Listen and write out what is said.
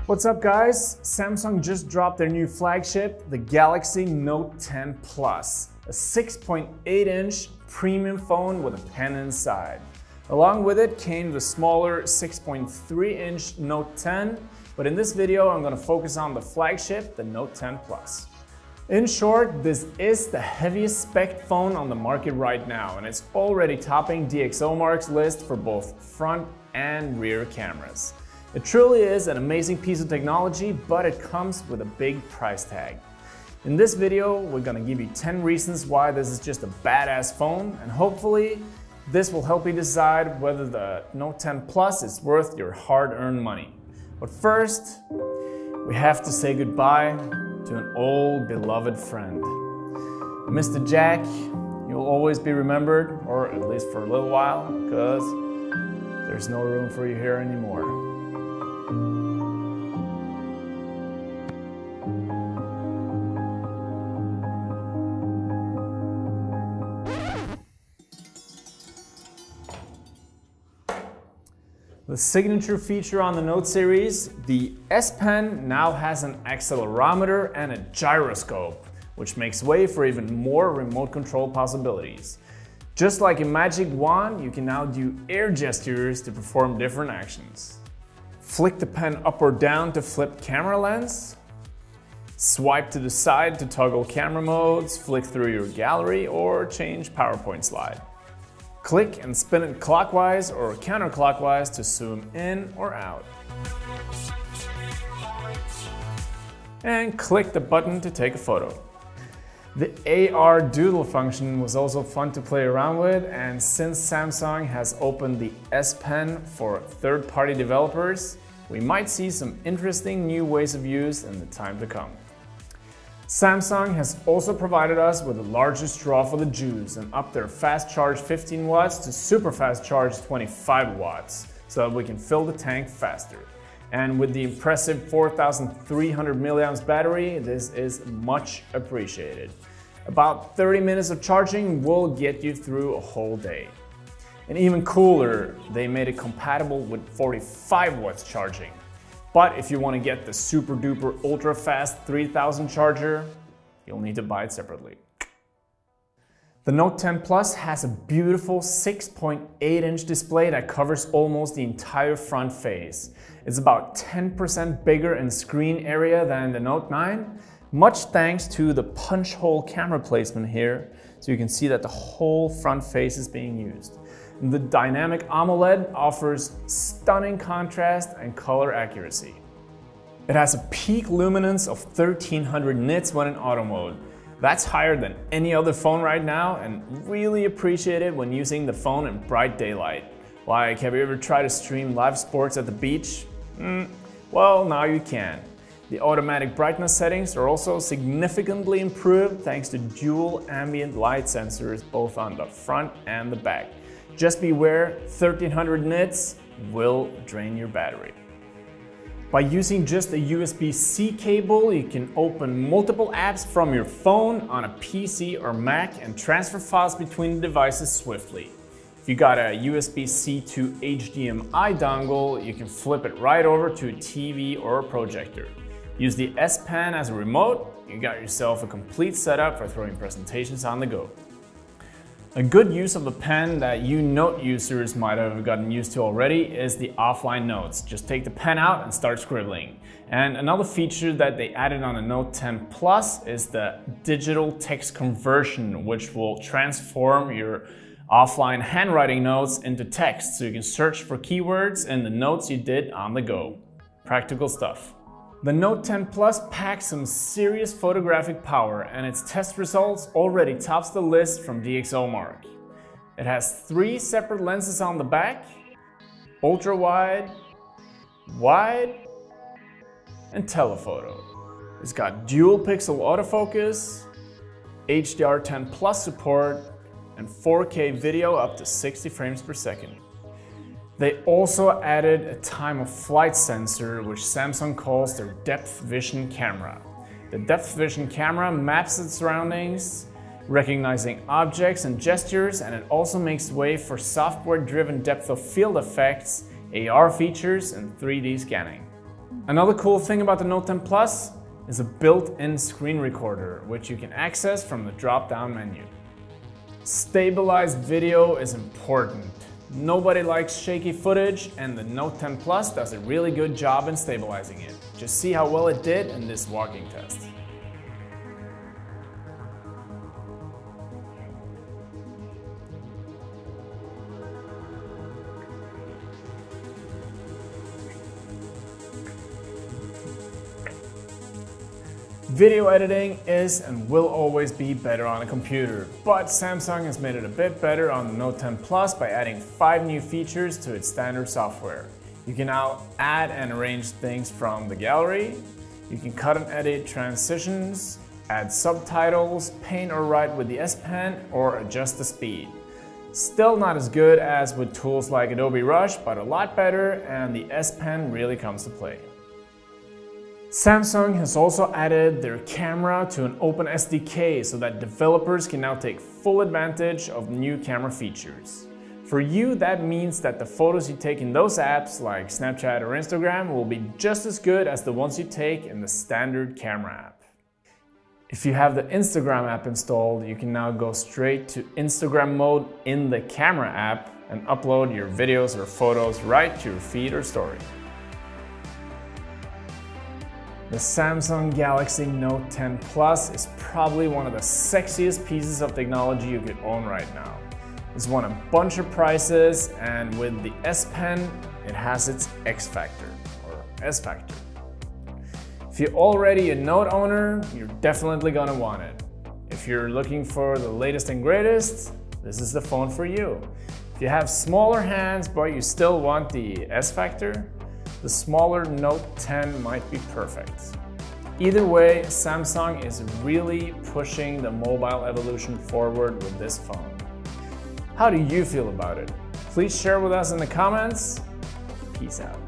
What's up guys? Samsung just dropped their new flagship, the Galaxy Note 10 Plus, a 6.8-inch premium phone with a pen inside. Along with it came the smaller 6.3-inch Note 10, but in this video I'm going to focus on the flagship, the Note 10 Plus. In short, this is the heaviest spec phone on the market right now, and it's already topping DxOMark's list for both front and rear cameras. It truly is an amazing piece of technology, but it comes with a big price tag. In this video, we're gonna give you 10 reasons why this is just a badass phone, and hopefully this will help you decide whether the Note 10 Plus is worth your hard-earned money. But first, we have to say goodbye to an old beloved friend. Mr. Jack, you'll always be remembered, or at least for a little while, because there's no room for you here anymore. The signature feature on the Note series, the S Pen now has an accelerometer and a gyroscope, which makes way for even more remote control possibilities. Just like a magic wand, you can now do air gestures to perform different actions. Flick the pen up or down to flip camera lens. Swipe to the side to toggle camera modes, flick through your gallery, or change PowerPoint slide. Click and spin it clockwise or counterclockwise to zoom in or out. And click the button to take a photo. The AR Doodle function was also fun to play around with, and since Samsung has opened the S Pen for third-party developers, we might see some interesting new ways of use in the time to come. Samsung has also provided us with a larger straw for the juice and upped their fast charge 15 watts to super fast charge 25 watts so that we can fill the tank faster. And with the impressive 4,300 mAh battery, this is much appreciated. About 30 minutes of charging will get you through a whole day. And even cooler, they made it compatible with 45 watts charging. But if you want to get the super duper ultra fast 3000 charger, you'll need to buy it separately. The Note 10 Plus has a beautiful 6.8-inch display that covers almost the entire front face. It's about 10% bigger in screen area than the Note 9, much thanks to the punch hole camera placement here, so you can see that the whole front face is being used. The dynamic AMOLED offers stunning contrast and color accuracy. It has a peak luminance of 1300 nits when in auto mode. That's higher than any other phone right now and really appreciated when using the phone in bright daylight. Like, have you ever tried to stream live sports at the beach? Well, now you can. The automatic brightness settings are also significantly improved thanks to dual ambient light sensors both on the front and the back. Just beware, 1300 nits will drain your battery. By using just a USB-C cable, you can open multiple apps from your phone on a PC or Mac and transfer files between the devices swiftly. If you got a USB-C to HDMI dongle, you can flip it right over to a TV or a projector. Use the S Pen as a remote, you got yourself a complete setup for throwing presentations on the go. A good use of the pen that you Note users might have gotten used to already is the offline notes. Just take the pen out and start scribbling. And another feature that they added on the Note 10 Plus is the digital text conversion, which will transform your offline handwriting notes into text so you can search for keywords in the notes you did on the go. Practical stuff. The Note 10 Plus packs some serious photographic power, and its test results already tops the list from DxOMark. It has 3 separate lenses on the back, ultra wide, wide, and telephoto. It's got dual pixel autofocus, HDR10 Plus support, and 4K video up to 60 frames per second. They also added a time of flight sensor, which Samsung calls their depth vision camera. The depth vision camera maps its surroundings, recognizing objects and gestures, and it also makes way for software-driven depth of field effects, AR features, and 3D scanning. Another cool thing about the Note 10 Plus is a built-in screen recorder, which you can access from the drop-down menu. Stabilized video is important. Nobody likes shaky footage, and the Note 10 Plus does a really good job in stabilizing it. Just see how well it did in this walking test. Video editing is and will always be better on a computer, but Samsung has made it a bit better on the Note 10 Plus by adding 5 new features to its standard software. You can now add and arrange things from the gallery, you can cut and edit transitions, add subtitles, paint or write with the S Pen, or adjust the speed. Still not as good as with tools like Adobe Rush, but a lot better, and the S Pen really comes to play. Samsung has also added their camera to an open SDK so that developers can now take full advantage of new camera features. For you, that means that the photos you take in those apps like Snapchat or Instagram will be just as good as the ones you take in the standard camera app. If you have the Instagram app installed, you can now go straight to Instagram mode in the camera app and upload your videos or photos right to your feed or story. The Samsung Galaxy Note 10 Plus is probably one of the sexiest pieces of technology you could own right now. It's won a bunch of prizes, and with the S Pen, it has its X Factor, or S Factor. If you're already a Note owner, you're definitely gonna want it. If you're looking for the latest and greatest, this is the phone for you. If you have smaller hands but you still want the S Factor, the smaller Note 10 might be perfect. Either way, Samsung is really pushing the mobile evolution forward with this phone. How do you feel about it? Please share with us in the comments. Peace out.